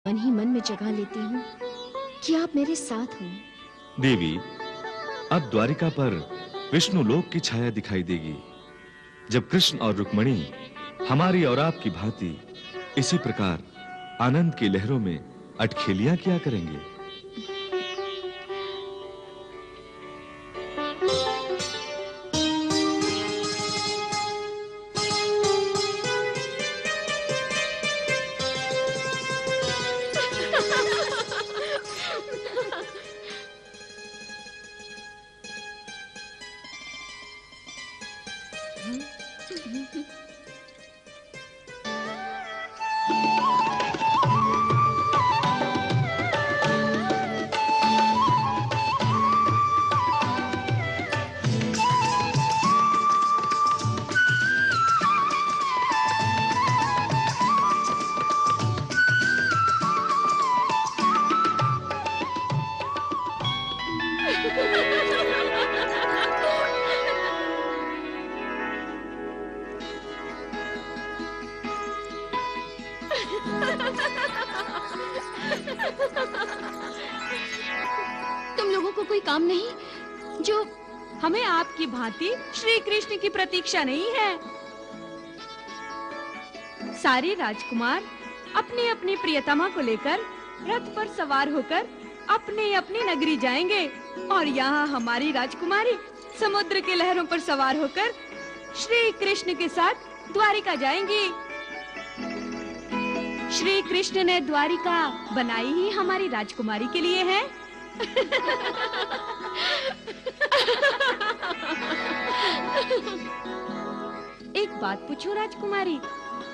मन ही मन में जगा लेती हूँ कि आप मेरे साथ हो। देवी, अब द्वारिका पर विष्णु लोक की छाया दिखाई देगी, जब कृष्ण और रुक्मिणी हमारी और आपकी भांति इसी प्रकार आनंद की लहरों में अटखेलियां किया करेंगे। तुम लोगों को कोई काम नहीं जो हमें आपकी भांति श्री कृष्ण की प्रतीक्षा नहीं है। सारे राजकुमार अपनी अपनी प्रियतमा को लेकर रथ पर सवार होकर अपने अपनी नगरी जाएंगे और यहाँ हमारी राजकुमारी समुद्र के लहरों पर सवार होकर श्री कृष्ण के साथ द्वारिका जाएंगी। श्री कृष्ण ने द्वारिका बनाई ही हमारी राजकुमारी के लिए है। एक बात पूछो राजकुमारी,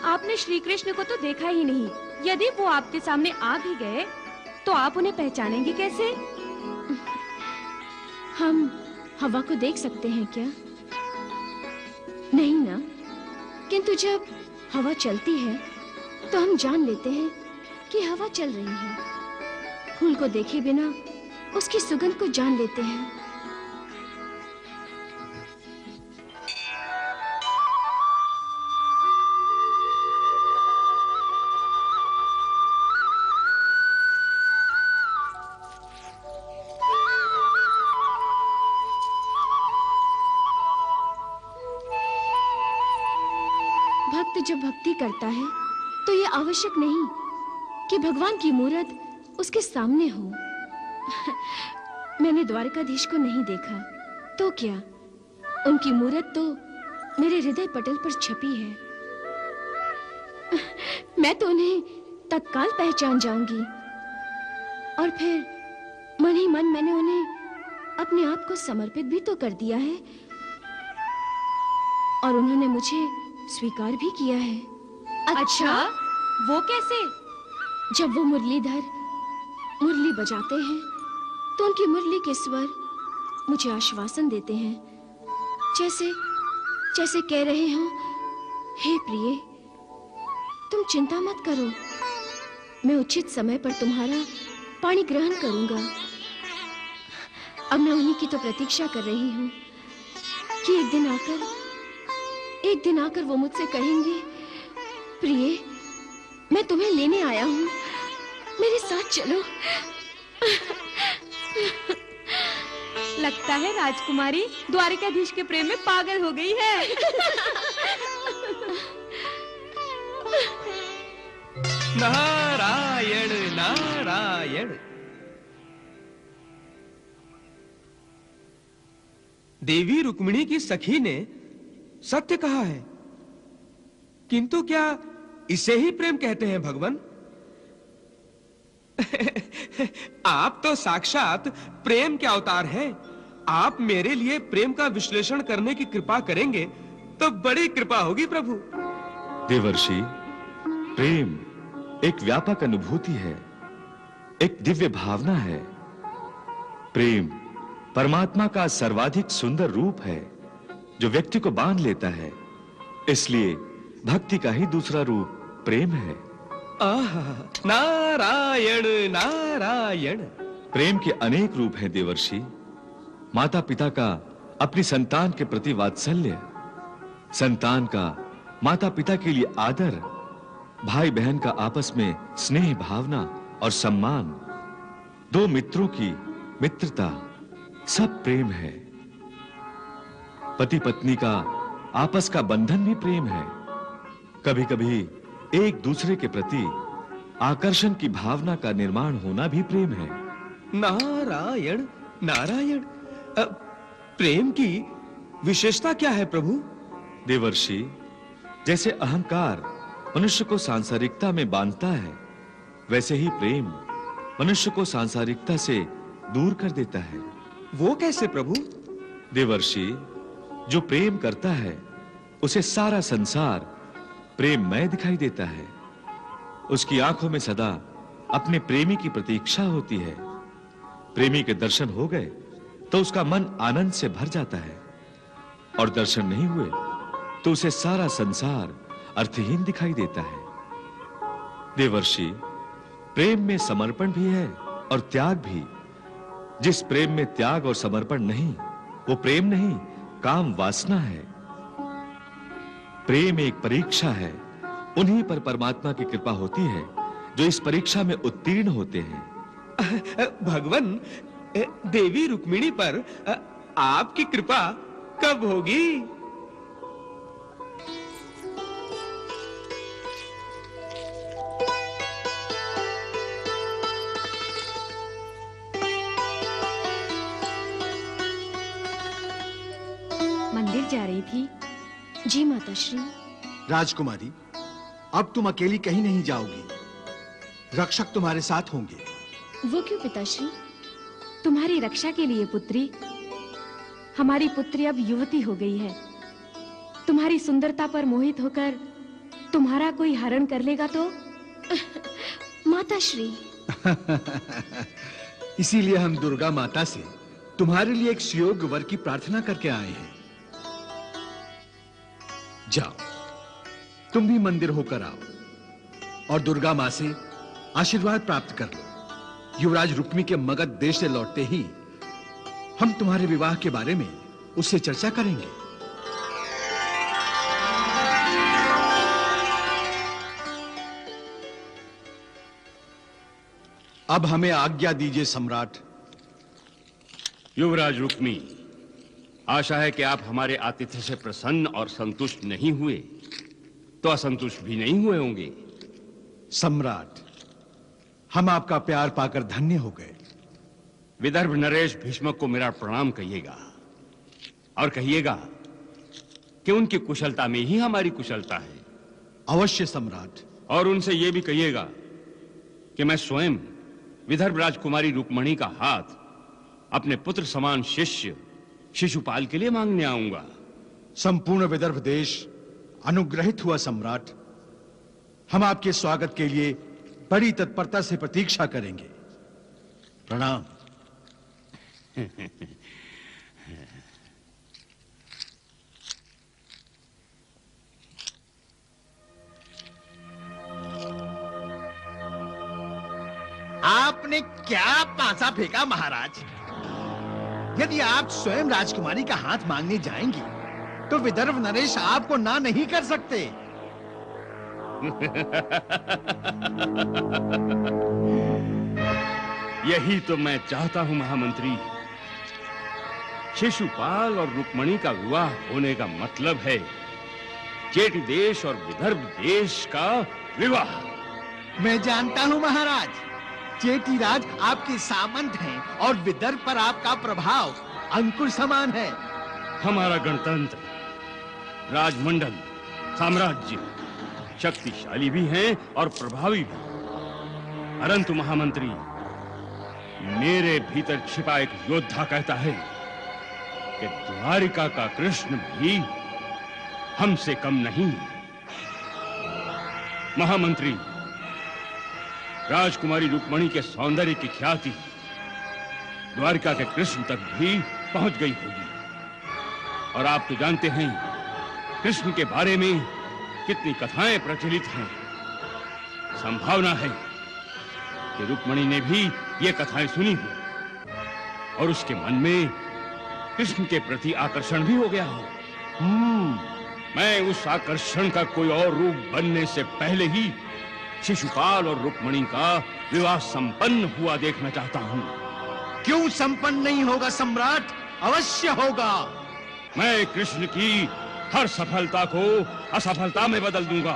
आपने श्री कृष्ण को तो देखा ही नहीं। यदि वो आपके सामने आ भी गए तो आप उन्हें पहचानेंगी कैसे? हम हवा को देख सकते हैं क्या? नहीं ना। किंतु जब हवा चलती है तो हम जान लेते हैं कि हवा चल रही है। फूल को देखे बिना उसकी सुगंध को जान लेते हैं। भक्त जब भक्ति करता है तो ये आवश्यक नहीं कि भगवान की मूरत उसके सामने हो। मैंने द्वारकाधीश को नहीं देखा तो क्या, उनकी मूरत तो मेरे हृदय पटल पर छपी है। मैं तो उन्हें तत्काल पहचान जाऊंगी और फिर मन ही मन मैंने उन्हें अपने आप को समर्पित भी तो कर दिया है और उन्होंने मुझे स्वीकार भी किया है। अच्छा, वो कैसे? जब वो मुरलीधर मुरली बजाते हैं तो उनकी मुरली के स्वर मुझे आश्वासन देते हैं, जैसे जैसे कह रहे हो, हे प्रिय, तुम चिंता मत करो, मैं उचित समय पर तुम्हारा पानी ग्रहण करूंगा। अब मैं उन्हीं की तो प्रतीक्षा कर रही हूँ कि एक दिन आकर वो मुझसे कहेंगे, प्रिय, मैं तुम्हें लेने आया हूँ, मेरे साथ चलो। लगता है राजकुमारी द्वारिकाधीश के प्रेम में पागल हो गई है। नारायण नारायण। देवी रुक्मिणी की सखी ने सत्य कहा है, किंतु क्या इसे ही प्रेम कहते हैं भगवान? आप तो साक्षात प्रेम के अवतार हैं। आप मेरे लिए प्रेम का विश्लेषण करने की कृपा करेंगे तो बड़ी कृपा होगी प्रभु। देवर्षि, प्रेम एक व्यापक अनुभूति है, एक दिव्य भावना है। प्रेम परमात्मा का सर्वाधिक सुंदर रूप है जो व्यक्ति को बांध लेता है। इसलिए भक्ति का ही दूसरा रूप प्रेम है। नारायण नारायण। प्रेम के अनेक रूप हैं देवर्षि। माता पिता का अपनी संतान के प्रति वात्सल्य, संतान का माता पिता के लिए आदर, भाई बहन का आपस में स्नेह भावना, और सम्मान, दो मित्रों की मित्रता, सब प्रेम है। पति पत्नी का आपस का बंधन भी प्रेम है। कभी-कभी एक दूसरे के प्रति आकर्षण की भावना का निर्माण होना भी प्रेम है। नारायण नारायण। प्रेम की विशेषता क्या है प्रभु? देवर्षि, जैसे अहंकार मनुष्य को सांसारिकता में बांधता है, वैसे ही प्रेम मनुष्य को सांसारिकता से दूर कर देता है। वो कैसे प्रभु? देवर्षि, जो प्रेम करता है उसे सारा संसार प्रेममय दिखाई देता है। उसकी आंखों में सदा अपने प्रेमी की प्रतीक्षा होती है। प्रेमी के दर्शन हो गए तो उसका मन आनंद से भर जाता है, और दर्शन नहीं हुए तो उसे सारा संसार अर्थहीन दिखाई देता है। देवर्षि, प्रेम में समर्पण भी है और त्याग भी। जिस प्रेम में त्याग और समर्पण नहीं, वो प्रेम नहीं, काम वासना है। प्रेम एक परीक्षा है। उन्हीं पर परमात्मा की कृपा होती है जो इस परीक्षा में उत्तीर्ण होते हैं। भगवान, देवी रुक्मिणी पर आपकी कृपा कब होगी? मंदिर जा रही थी। जी माताश्री। राजकुमारी, अब तुम अकेली कहीं नहीं जाओगी। रक्षक तुम्हारे साथ होंगे। वो क्यों पिताश्री? तुम्हारी रक्षा के लिए पुत्री। हमारी पुत्री अब युवती हो गई है। तुम्हारी सुंदरता पर मोहित होकर तुम्हारा कोई हरण कर लेगा तो? माताश्री। इसीलिए हम दुर्गा माता से तुम्हारे लिए एक सुयोग्य वर की प्रार्थना करके आए हैं। जाओ, तुम भी मंदिर होकर आओ और दुर्गा मां से आशीर्वाद प्राप्त कर लो। युवराज रुक्मी के मगध देश से लौटते ही हम तुम्हारे विवाह के बारे में उससे चर्चा करेंगे। अब हमें आज्ञा दीजिए सम्राट। युवराज रुक्मी, आशा है कि आप हमारे आतिथ्य से प्रसन्न और संतुष्ट नहीं हुए तो असंतुष्ट भी नहीं हुए होंगे। सम्राट, हम आपका प्यार पाकर धन्य हो गए। विदर्भ नरेश भीष्मक को मेरा प्रणाम कहिएगा और कहिएगा कि उनकी कुशलता में ही हमारी कुशलता है। अवश्य सम्राट। और उनसे यह भी कहिएगा कि मैं स्वयं विदर्भ राजकुमारी रुक्मणी का हाथ अपने पुत्र समान शिष्य शिशुपाल के लिए मांगने आऊंगा। संपूर्ण विदर्भ देश अनुग्रहित हुआ सम्राट। हम आपके स्वागत के लिए बड़ी तत्परता से प्रतीक्षा करेंगे। प्रणाम। आपने क्या पासा फेंका महाराज? यदि आप स्वयं राजकुमारी का हाथ मांगने जाएंगी तो विदर्भ नरेश आपको ना नहीं कर सकते। यही तो मैं चाहता हूं महामंत्री। शिशुपाल और रुक्मणी का विवाह होने का मतलब है चेटी देश और विदर्भ देश का विवाह। मैं जानता हूं महाराज, चेटीराज आपके सामंत हैं और विदर्भ पर आपका प्रभाव अंकुर समान है। हमारा गणतंत्र, राजमंडल, साम्राज्य शक्तिशाली भी हैं और प्रभावी भी। परंतु महामंत्री, मेरे भीतर छिपा एक योद्धा कहता है कि द्वारिका का कृष्ण भी हमसे कम नहीं। महामंत्री, राजकुमारी रुक्मणी के सौंदर्य की ख्याति द्वारिका के कृष्ण तक भी पहुंच गई होगी। और आप तो जानते हैं कृष्ण के बारे में कितनी कथाएं प्रचलित हैं। संभावना है कि रुक्मणी ने भी ये कथाएं सुनी हो और उसके मन में कृष्ण के प्रति आकर्षण भी हो गया हो। मैं उस आकर्षण का कोई और रूप बनने से पहले ही शिशुपाल और रुक्मणी का विवाह संपन्न हुआ देखना चाहता हूँ। क्यों संपन्न नहीं होगा सम्राट? अवश्य होगा। मैं कृष्ण की हर सफलता को असफलता में बदल दूंगा।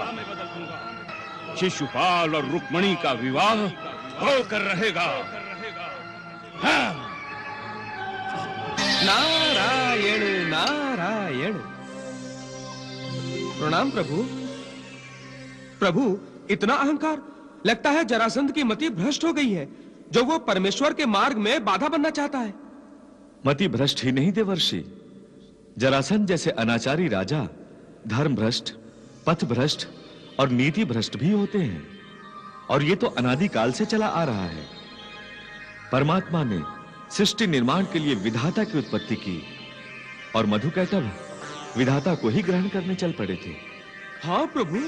शिशुपाल और रुक्मणी का विवाह होकर रहेगा। हाँ। नारायण नारायण। प्रणाम प्रभु। प्रभु, इतना अहंकार! लगता है जरासंध की मति भ्रष्ट हो गई है, जो वो परमेश्वर के मार्ग में बाधा बनना चाहता है। मति भ्रष्ट ही नहीं देवर्षि, जरासंध जैसे अनाचारी राजा धर्म भ्रष्ट, पथ भ्रष्ट और नीति भ्रष्ट भी होते हैं, और ये तो अनादिकाल से चला आ रहा है। परमात्मा ने सृष्टि निर्माण के लिए विधाता की उत्पत्ति की, और मधुकैटभ विधाता को ही ग्रहण करने चल पड़े थे। हाँ प्रभु।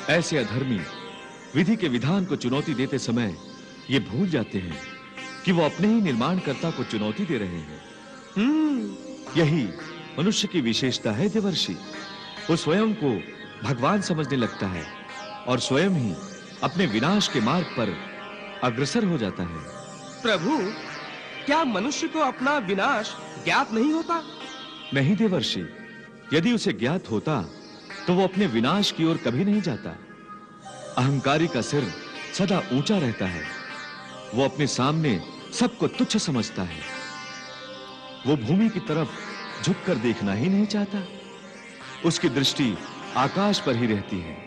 ऐसे अधर्मी विधि के विधान को चुनौती देते समय ये भूल जाते हैं कि वो अपने ही निर्माणकर्ता को चुनौती दे रहे हैं। यही मनुष्य की विशेषता है देवर्षि। वो स्वयं को भगवान समझने लगता है और स्वयं ही अपने विनाश के मार्ग पर अग्रसर हो जाता है। प्रभु, क्या मनुष्य को अपना विनाश ज्ञात नहीं होता? नहीं देवर्षि, यदि उसे ज्ञात होता तो वो अपने विनाश की ओर कभी नहीं जाता। अहंकारी का सिर सदा ऊंचा रहता है। वो अपने सामने सबको तुच्छ समझता है। वो भूमि की तरफ झुककर देखना ही नहीं चाहता। उसकी दृष्टि आकाश पर ही रहती है।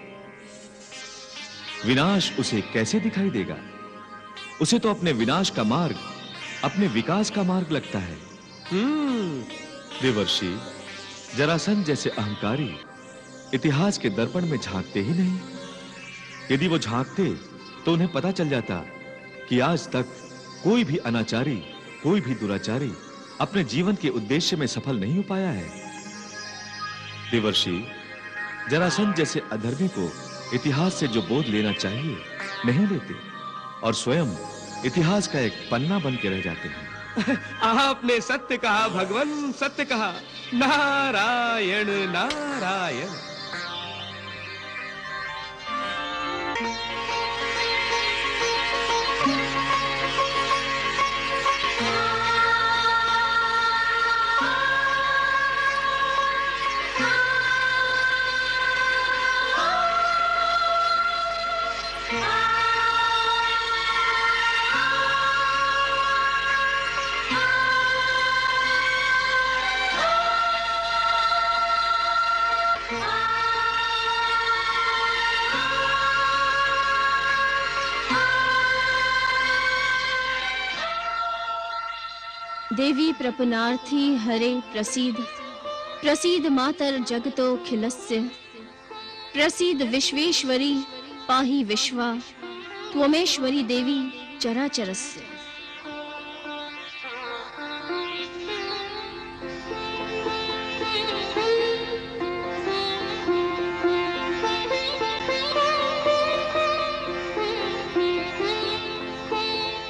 विनाश उसे कैसे दिखाई देगा? उसे तो अपने विनाश का मार्ग अपने विकास का मार्ग लगता है। देवर्षि, जरासंध जैसे अहंकारी इतिहास के दर्पण में झांकते ही नहीं। यदि वो झांकते तो उन्हें पता चल जाता कि आज तक कोई भी अनाचारी, कोई भी दुराचारी अपने जीवन के उद्देश्य में सफल नहीं हो पाया है। देवर्षि, जरासंध जैसे अधर्मी को इतिहास से जो बोध लेना चाहिए नहीं लेते, और स्वयं इतिहास का एक पन्ना बन के रह जाते हैं। आपने सत्य कहा भगवान, सत्य कहा। नारायण नारायण। देवी प्रपन्नार्थी हरे प्रसीद, प्रसीद मातर जगतो खिलस्य, प्रसीद विश्वेश्वरी पाहि विश्वा, त्वमेश्वरी देवी चराचरस्य।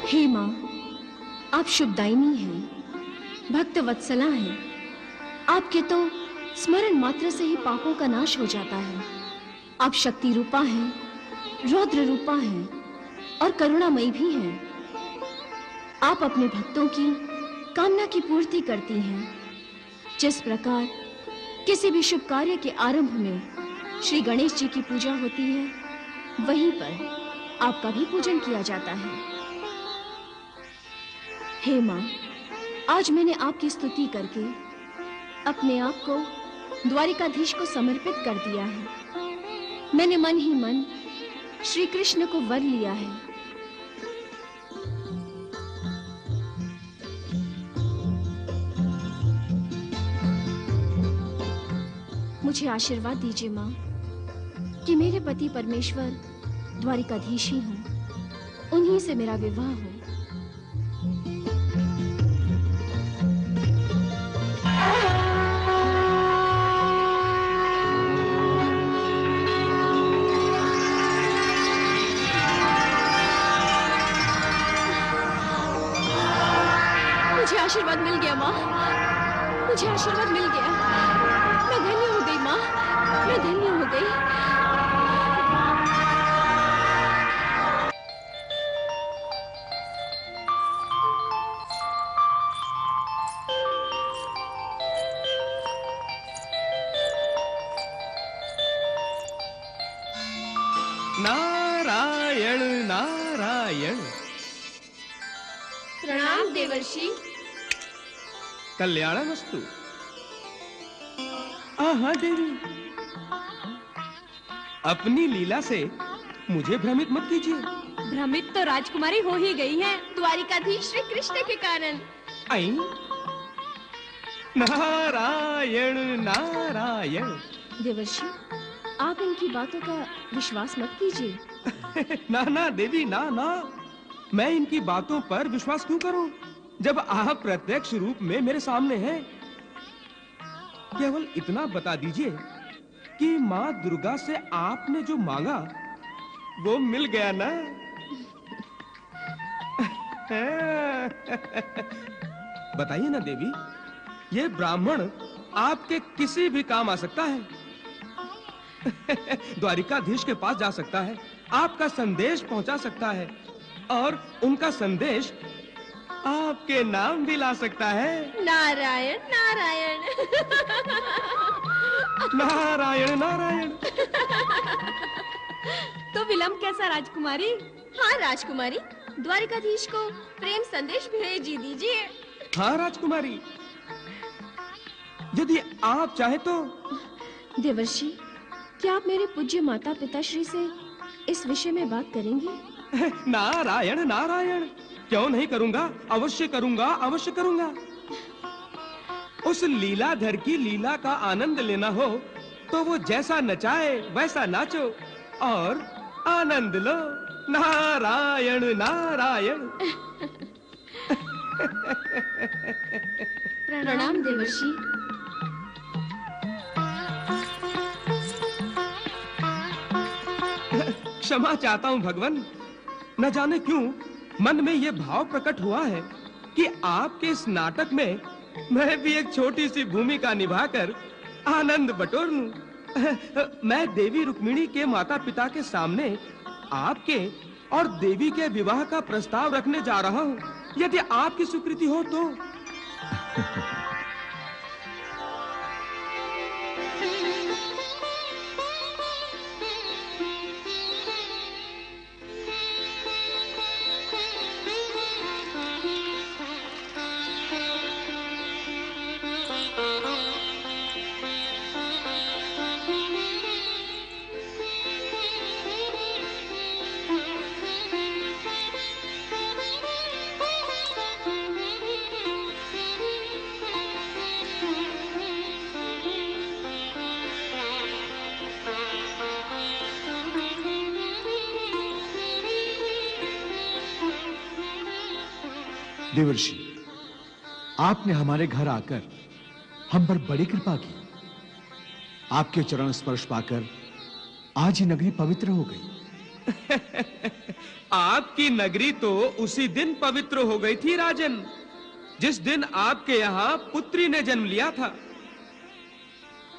हे मां, आप शुभदायिनी हैं, भक्त वत्सला हैं। आपके तो स्मरण मात्र से ही पापों का नाश हो जाता है। आप शक्ति रूपा हैं, रौद्र रूपा हैं और करुणामयी भी हैं। आप अपने भक्तों की कामना की पूर्ति करती हैं। जिस प्रकार किसी भी शुभ कार्य के आरंभ में श्री गणेश जी की पूजा होती है, वहीं पर आपका भी पूजन किया जाता है। हे मां, आज मैंने आपकी स्तुति करके अपने आप को द्वारिकाधीश को समर्पित कर दिया है। मैंने मन ही मन श्री कृष्ण को वर लिया है। मुझे आशीर्वाद दीजिए मां कि मेरे पति परमेश्वर द्वारिकाधीश ही हों, उन्हीं से मेरा विवाह हो। मुझे आशीर्वाद मिल गया माँ, मुझे आशीर्वाद मिल गया। मैं धन्य हो गई माँ, मैं धन्य हो गई। नारायण। प्रणाम देवर्षि। कल्याणमस्तु। हाँ देवी, अपनी लीला से मुझे भ्रमित मत कीजिए। भ्रमित तो राजकुमारी हो ही गई है, द्वारिकाधीश श्री कृष्ण के कारण। आई नारायण नारायण। देवर्षि, आप इनकी बातों का विश्वास मत कीजिए। ना ना देवी, ना ना, मैं इनकी बातों पर विश्वास क्यों करूं जब आप प्रत्यक्ष रूप में मेरे सामने हैं। केवल इतना बता दीजिए कि माँ दुर्गा से आपने जो मांगा वो मिल गया ना? बताइए ना देवी, ये ब्राह्मण आपके किसी भी काम आ सकता है। द्वारिकाधीश के पास जा सकता है, आपका संदेश पहुंचा सकता है और उनका संदेश आपके नाम भी ला सकता है। नारायण नारायण। नारायण नारायण। तो विलंब कैसा राजकुमारी? हाँ राजकुमारी, द्वारिकाधीश को प्रेम संदेश भेज दीजिए। हाँ राजकुमारी, यदि आप चाहे तो। देवर्षि, क्या आप मेरे पूज्य माता पिताश्री से इस विषय में बात करेंगे? नारायण नारायण, क्यों नहीं करूंगा, अवश्य करूंगा, अवश्य करूंगा। उस लीलाधर की लीला का आनंद लेना हो तो वो जैसा नचाए वैसा नाचो और आनंद लो। नारायण नारायण। प्रणाम देवर्षि। क्षमा चाहता हूँ भगवान, न जाने क्यों मन में ये भाव प्रकट हुआ है कि आपके इस नाटक में मैं भी एक छोटी सी भूमिका निभाकर आनंद बटोर लूं। मैं देवी रुक्मिणी के माता पिता के सामने आपके और देवी के विवाह का प्रस्ताव रखने जा रहा हूँ, यदि आपकी स्वीकृति हो तो। देवर्षि, आपने हमारे घर आकर हम पर बड़ी कृपा की। आपके चरण स्पर्श पाकर आज ही नगरी पवित्र हो गई। आपकी नगरी तो उसी दिन पवित्र हो गई थी राजन, जिस दिन आपके यहाँ पुत्री ने जन्म लिया था।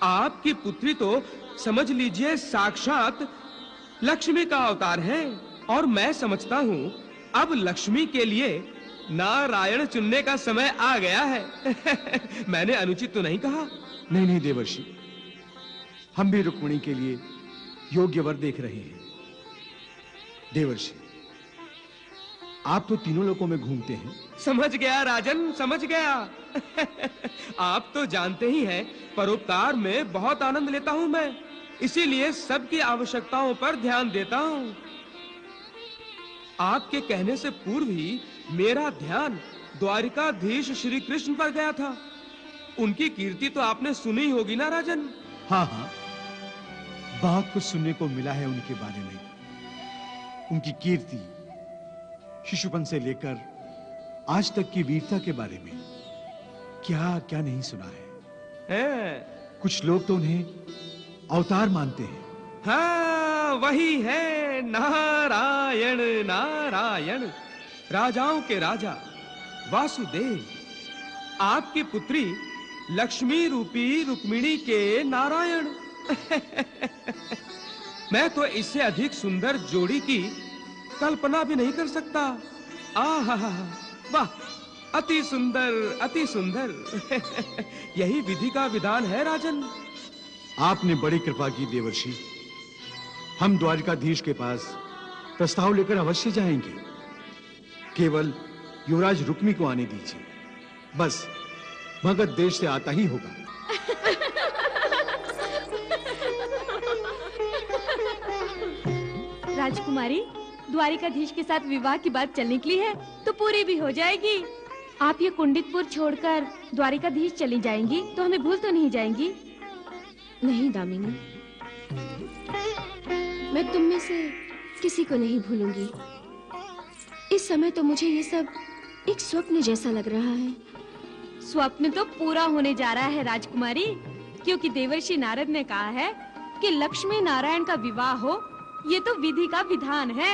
आपकी पुत्री तो समझ लीजिए साक्षात लक्ष्मी का अवतार है, और मैं समझता हूँ अब लक्ष्मी के लिए नारायण चुनने का समय आ गया है। मैंने अनुचित तो नहीं कहा? नहीं नहीं देवर्षि, हम भी रुक्मिणी के लिए योग्य वर देख रहे हैं। देवर्षि, आप तो तीनों लोकों में घूमते हैं। समझ गया राजन, समझ गया। आप तो जानते ही हैं, परोपकार में बहुत आनंद लेता हूं मैं, इसीलिए सबकी आवश्यकताओं पर ध्यान देता हूं। आपके कहने से पूर्व ही मेरा ध्यान द्वारिकाधीश श्री कृष्ण पर गया था। उनकी कीर्ति तो आपने सुनी होगी ना राजन? हाँ हाँ, बहुत कुछ सुनने को मिला है उनके बारे में। उनकी कीर्ति, शिशुपन से लेकर आज तक की वीरता के बारे में क्या क्या नहीं सुना है। कुछ लोग तो उन्हें अवतार मानते हैं। हाँ, वही है नारायण नारायण, राजाओं के राजा वासुदेव। आपकी पुत्री लक्ष्मी रूपी रुक्मिणी के नारायण। मैं तो इससे अधिक सुंदर जोड़ी की कल्पना भी नहीं कर सकता। आहा, वाह, अति सुंदर, अति सुंदर। यही विधि का विधान है राजन। आपने बड़ी कृपा की देवर्षि। हम द्वारिकाधीश के पास प्रस्ताव लेकर अवश्य जाएंगे। केवल युवराज रुक्मी को आने दीजिए। बस मगध देश से आता ही होगा। राजकुमारी, द्वारिकाधीश के साथ विवाह की बात चल निकली है तो पूरी भी हो जाएगी। आप ये कुंडितपुर छोड़कर द्वारिकाधीश चली जाएंगी तो हमें भूल तो नहीं जाएंगी? नहीं दामिनी, मैं तुम में से किसी को नहीं भूलूंगी। इस समय तो मुझे ये सब एक स्वप्न जैसा लग रहा है। स्वप्न तो पूरा होने जा रहा है राजकुमारी, क्योंकि देवर्षि नारद ने कहा है कि लक्ष्मी नारायण का विवाह हो, ये तो विधि का विधान है।